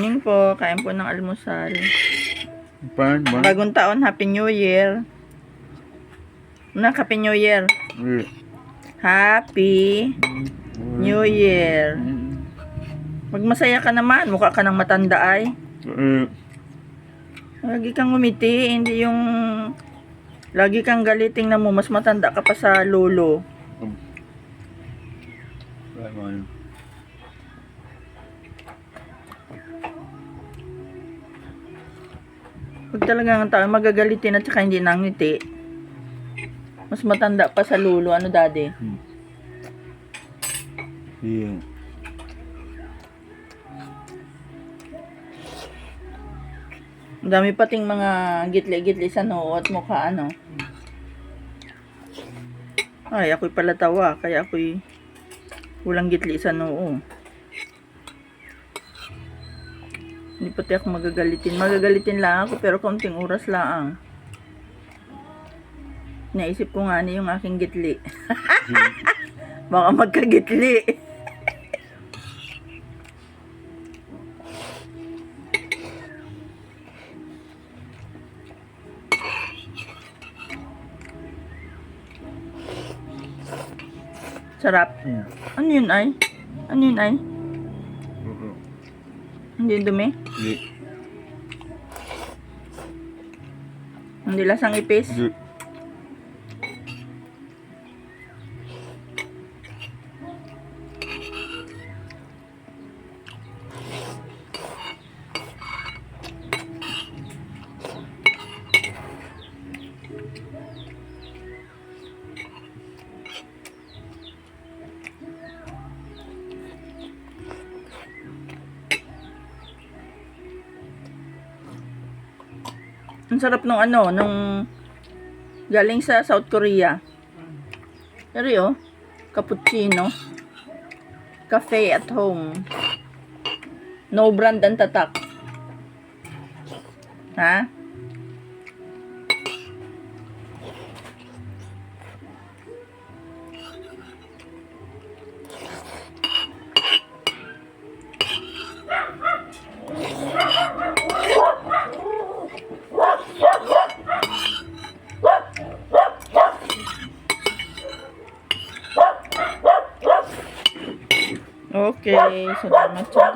Morning po, kain po ng almusal. Paano ba? Bagong taon, Happy New Year. Happy New Year. Happy New Year. Magmasaya ka naman, mukha ka ng matanda ay. Lagi kang ngumiti, hindi yung lagi kang galiting na mo, mas matanda ka pa sa lolo. Pag talagang tao magagalitin at saka hindi nangiti, mas matanda pa sa lolo. Ano, daddy? Yeah. Ang dami pating mga gitli-gitli sa noo at mukha, ano. Ay, ako'y pala tawa, kaya ako'y walang gitli sa noo. Hindi pati ako magagalitin. Magagalitin lang ako, pero kaunting oras lang. Naisip ko nga yung aking gitli. Baka magkagitli. Sarap. Ano yun ay? Ano yun ay? Hindi dumi? Hindi lasang ipis? Ang sarap nung ano, nung galing sa South Korea. Pero cappuccino. Cafe at home. No brand ang tatak. Ha? Okay, salamat sa